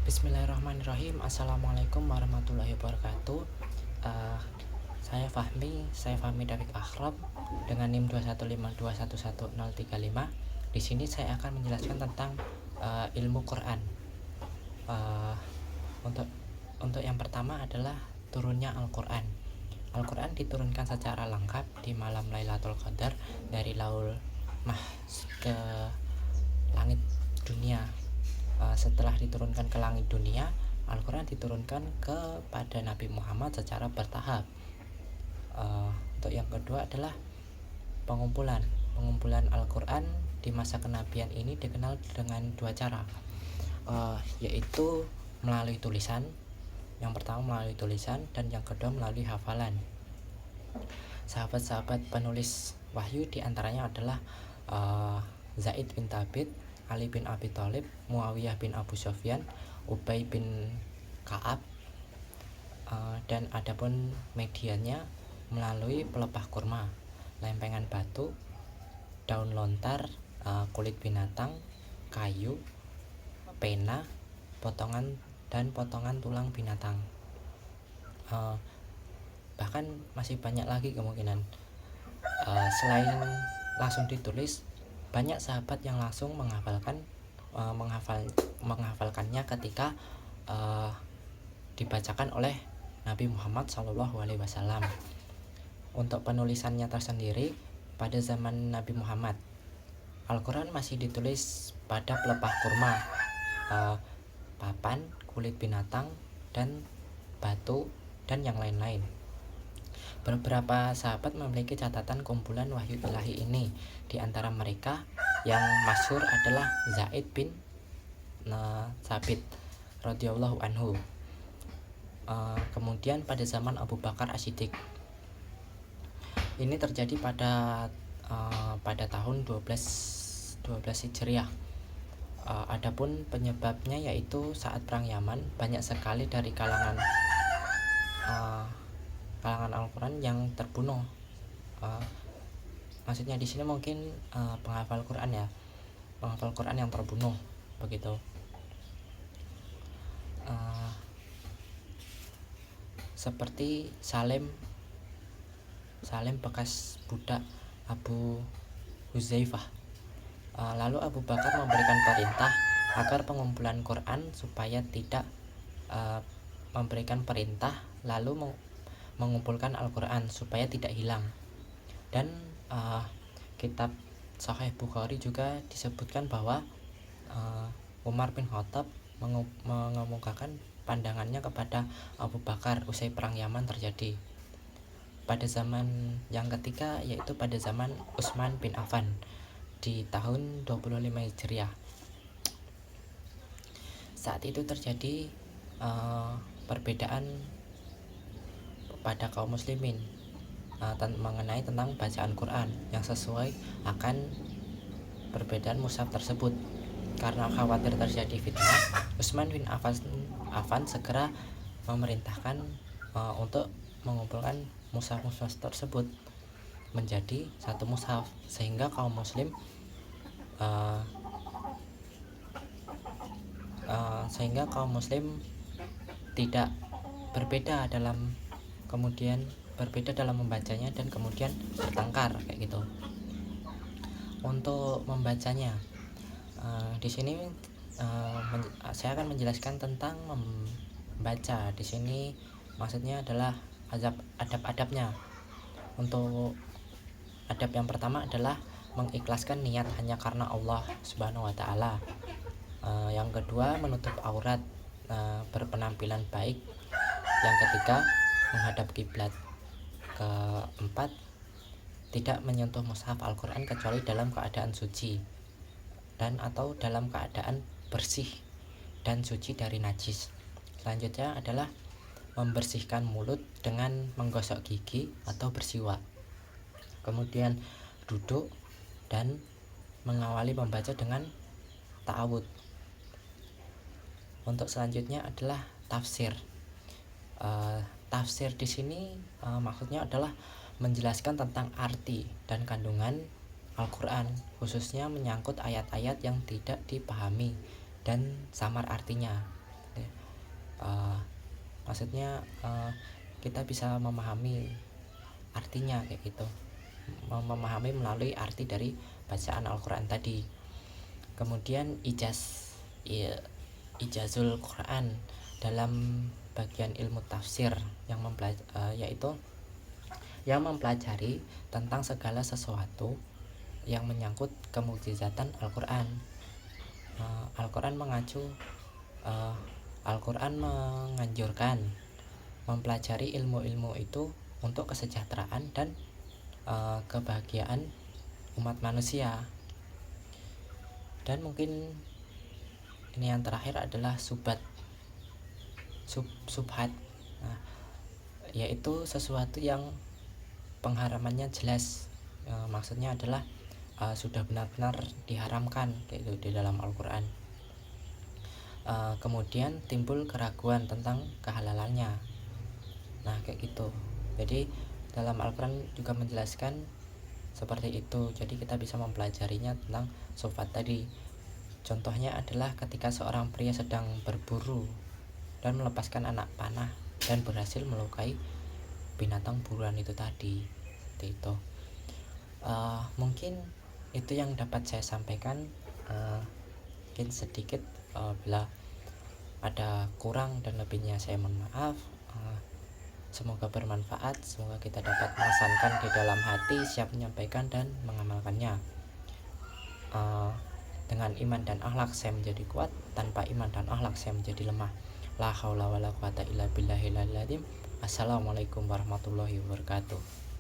Bismillahirrahmanirrahim. Assalamualaikum warahmatullahi wabarakatuh. Uh, saya Fahmi David Akhrab dengan NIM 215211035. Di sini saya akan menjelaskan tentang ilmu Quran. Uh, untuk untuk yang pertama adalah turunnya Al-Quran. Al-Quran diturunkan secara lengkap di malam Lailatul Qadar dari Laul Mahfuz ke langit dunia. Setelah diturunkan ke langit dunia, Al-Quran diturunkan kepada Nabi Muhammad secara bertahap. Untuk yang kedua adalah pengumpulan Al-Quran di masa kenabian ini dikenal dengan dua cara, yaitu melalui tulisan. Yang pertama melalui tulisan dan yang kedua melalui hafalan. Sahabat-sahabat penulis wahyu diantaranya adalah Zaid bin Thabit, Ali bin Abi Thalib, Muawiyah bin Abu Sufyan, Ubay bin Ka'ab, dan adapun medianya melalui pelepah kurma, lempengan batu, daun lontar, kulit binatang, kayu, pena, potongan tulang binatang. Bahkan masih banyak lagi kemungkinan. Selain langsung ditulis, banyak sahabat yang langsung menghafalkannya ketika dibacakan oleh Nabi Muhammad SAW. Untuk penulisannya tersendiri, pada zaman Nabi Muhammad, Al-Quran masih ditulis pada pelepah kurma, papan, kulit binatang, dan batu, dan yang lain-lain. Beberapa sahabat memiliki catatan kumpulan wahyu ilahi ini. Di antara mereka yang masyhur adalah Zaid bin Thabit radhiyallahu anhu. Kemudian pada zaman Abu Bakar As-Siddiq, ini terjadi pada tahun 12 Hijriah. Adapun penyebabnya yaitu saat perang Yaman, banyak sekali dari kalangan Al-Quran yang terbunuh. Maksudnya di sini mungkin penghafal Quran yang terbunuh begitu. Seperti Salim bekas budak Abu Huzaifah. Lalu Abu Bakar memberikan perintah agar pengumpulan Quran supaya tidak memberikan perintah lalu mengumpulkan Al-Quran supaya tidak hilang. Dan kitab Sahih Bukhari juga disebutkan bahwa Umar bin Khattab mengemukakan pandangannya kepada Abu Bakar usai perang Yaman terjadi. Pada zaman yang ketiga yaitu pada zaman Utsman bin Affan di tahun 25 Hijriah. Saat itu terjadi perbedaan pada kaum muslimin mengenai tentang bacaan Quran yang sesuai akan perbedaan mushaf tersebut. Karena khawatir terjadi fitnah, Utsman bin Affan segera memerintahkan untuk mengumpulkan mushaf-mushaf tersebut menjadi satu mushaf, sehingga kaum muslim tidak berbeda dalam membacanya dan kemudian bertengkar kayak gitu. Untuk membacanya, di sini saya akan menjelaskan tentang membaca. Di sini maksudnya adalah adab-adabnya. Untuk adab yang pertama adalah mengikhlaskan niat hanya karena Allah Subhanahu wa taala. Yang kedua, menutup aurat, berpenampilan baik. Yang ketiga, menghadap kiblat. Keempat, tidak menyentuh mushaf Al-Quran kecuali dalam keadaan suci dan atau dalam keadaan bersih dan suci dari najis. Selanjutnya adalah membersihkan mulut dengan menggosok gigi atau bersiwak. Kemudian duduk dan mengawali membaca dengan ta'awud. Untuk selanjutnya adalah tafsir. Tafsir di sini maksudnya adalah menjelaskan tentang arti dan kandungan Al-Quran, khususnya menyangkut ayat-ayat yang tidak dipahami dan samar artinya. Maksudnya kita bisa memahami artinya kayak gitu, memahami melalui arti dari bacaan Al-Quran tadi. Kemudian ijazul Quran dalam bagian ilmu tafsir yaitu yang mempelajari tentang segala sesuatu yang menyangkut kemukjizatan Al-Quran. Al-Quran menganjurkan mempelajari ilmu-ilmu itu untuk kesejahteraan dan kebahagiaan umat manusia. Dan mungkin ini yang terakhir adalah subhat, yaitu sesuatu yang pengharamannya jelas, maksudnya adalah sudah benar-benar diharamkan kayak itu di dalam Al-Quran. Kemudian timbul keraguan tentang kehalalannya. Nah kayak gitu. Jadi dalam Al-Quran juga menjelaskan seperti itu. Jadi kita bisa mempelajarinya tentang subhat tadi. Contohnya adalah ketika seorang pria sedang berburu dan melepaskan anak panah dan berhasil melukai binatang buruan itu tadi. Seperti itu. Mungkin itu yang dapat saya sampaikan. Mungkin sedikit, bila ada kurang dan lebihnya saya mohon maaf. Semoga bermanfaat, semoga kita dapat merasakan di dalam hati, siap menyampaikan dan mengamalkannya. Dengan iman dan akhlak saya menjadi kuat, tanpa iman dan akhlak saya menjadi lemah. La haula wala quwata illa billahil azim. Assalamualaikum warahmatullahi wabarakatuh.